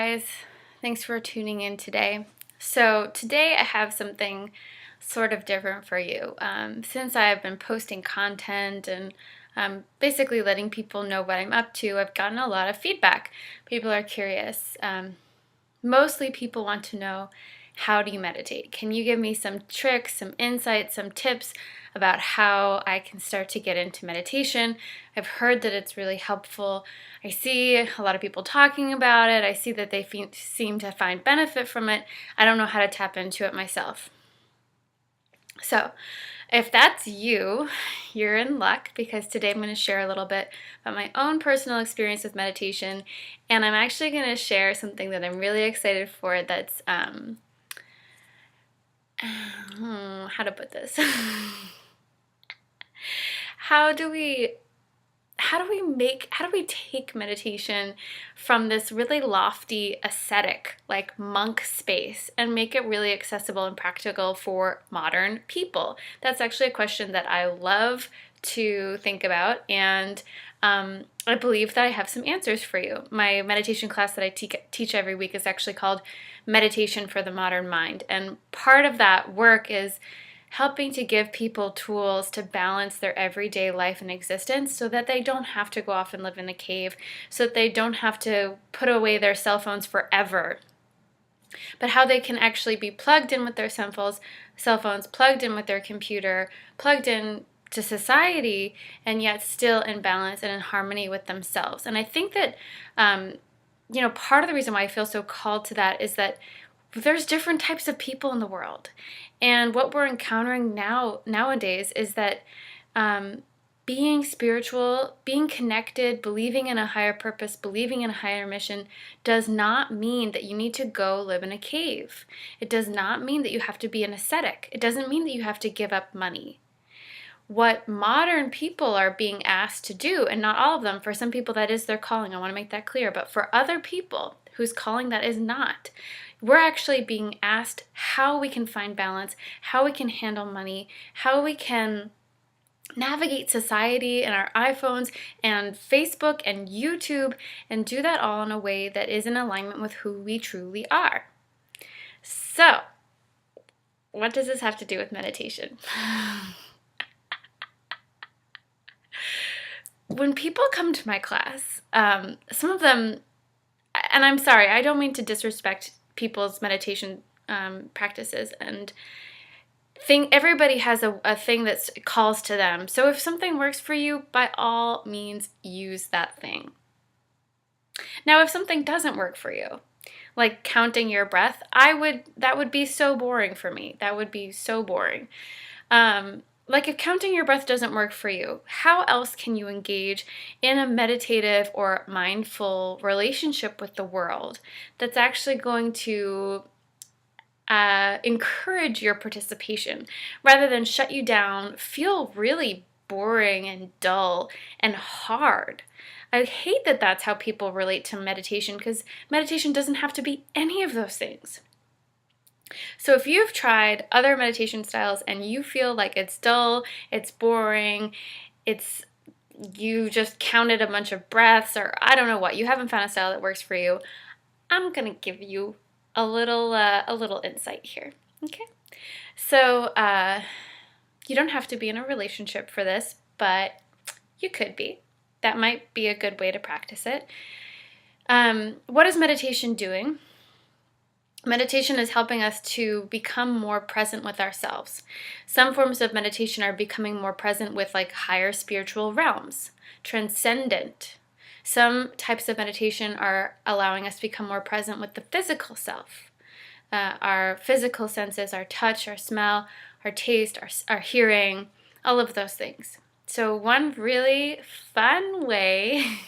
guys. Thanks for tuning in today. So today I have something sort of different for you. Since I have been posting content and basically letting people know what I'm up to, I've gotten a lot of feedback. People are curious. Mostly people want to know, how do you meditate? Can you give me some tricks, some insights, some tips about how I can start to get into meditation? I've heard that it's really helpful. I see a lot of people talking about it. I see that they seem to find benefit from it. I don't know how to tap into it myself. So if that's you, you're in luck, because today I'm going to share a little bit about my own personal experience with meditation, and I'm actually going to share something that I'm really excited for that's, how to put this? How do we take meditation from this really lofty ascetic, like monk space, and make it really accessible and practical for modern people? That's actually a question that I love to think about, and I believe that I have some answers for you. My meditation class that I teach every week is actually called Meditation for the Modern Mind, and part of that work is helping to give people tools to balance their everyday life and existence so that they don't have to go off and live in a cave, so that they don't have to put away their cell phones forever, but how they can actually be plugged in with their cell phones, plugged in with their computer, plugged in to society, and yet still in balance and in harmony with themselves. And I think that, part of the reason why I feel so called to that is that there's different types of people in the world. And what we're encountering nowadays is that being spiritual, being connected, believing in a higher purpose, believing in a higher mission does not mean that you need to go live in a cave. It does not mean that you have to be an ascetic. It doesn't mean that you have to give up money. What modern people are being asked to do, and not all of them, for some people that is their calling, I want to make that clear, but for other people whose calling that is not, we're actually being asked how we can find balance, how we can handle money, how we can navigate society and our iPhones and Facebook and YouTube, and do that all in a way that is in alignment with who we truly are. So, what does this have to do with meditation? When people come to my class, some of them, and I'm sorry, I don't mean to disrespect people's meditation practices, and everybody has a thing that calls to them. So if something works for you, by all means, use that thing. Now, if something doesn't work for you, like counting your breath, that would be so boring for me. That would be so boring. Like if counting your breath doesn't work for you, how else can you engage in a meditative or mindful relationship with the world that's actually going to encourage your participation rather than shut you down, feel really boring and dull and hard? I hate that that's how people relate to meditation, because meditation doesn't have to be any of those things. So if you've tried other meditation styles and you feel like it's dull, it's boring, you just counted a bunch of breaths, or I don't know what, you haven't found a style that works for you, I'm gonna give you a little insight here. Okay, so you don't have to be in a relationship for this, but you could be. That might be a good way to practice it. What is meditation doing? Meditation is helping us to become more present with ourselves. Some forms of meditation are becoming more present with like higher spiritual realms, transcendent. Some types of meditation are allowing us to become more present with the physical self. Our physical senses, our touch, our smell, our taste, our hearing, all of those things. So one really fun way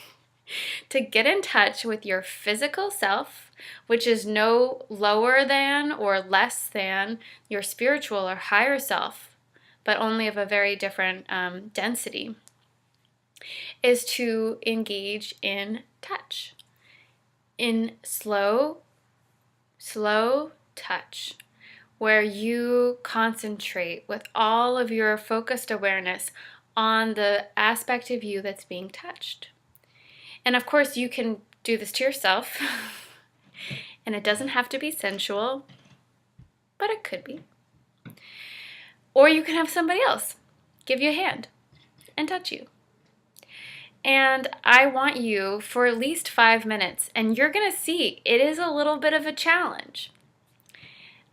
to get in touch with your physical self, which is no lower than or less than your spiritual or higher self, but only of a very different density, is to engage in touch, in slow touch, where you concentrate with all of your focused awareness on the aspect of you that's being touched. And of course, you can do this to yourself. And it doesn't have to be sensual, but it could be. Or you can have somebody else give you a hand and touch you. And I want you for at least 5 minutes, and you're going to see it is a little bit of a challenge.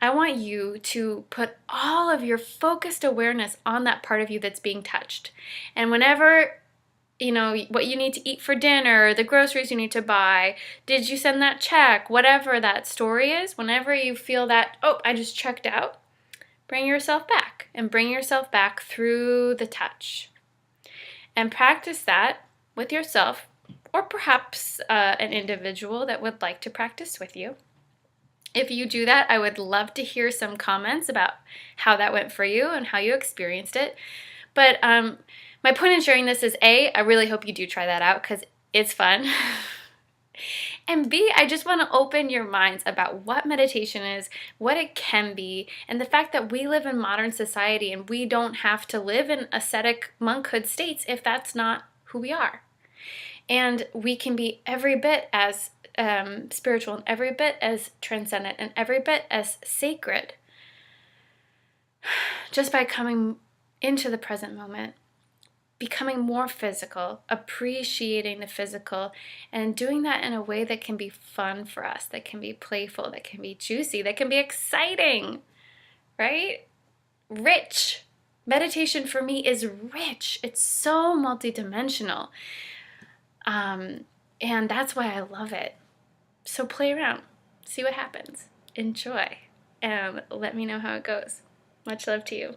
I want you to put all of your focused awareness on that part of you that's being touched. And whenever, what you need to eat for dinner, the groceries you need to buy, did you send that check, whatever that story is, whenever you feel that, oh, I just checked out, bring yourself back and bring yourself back through the touch. And practice that with yourself, or perhaps an individual that would like to practice with you. If you do that, I would love to hear some comments about how that went for you and how you experienced it. But my point in sharing this is A, I really hope you do try that out because it's fun. And B, I just want to open your minds about what meditation is, what it can be, and the fact that we live in modern society and we don't have to live in ascetic monkhood states if that's not who we are. And we can be every bit as spiritual and every bit as transcendent and every bit as sacred just by coming into the present moment, becoming more physical, appreciating the physical, and doing that in a way that can be fun for us, that can be playful, that can be juicy, that can be exciting, right? Rich. Meditation for me is rich. It's so multidimensional. And that's why I love it. So play around, see what happens, enjoy, and let me know how it goes. Much love to you.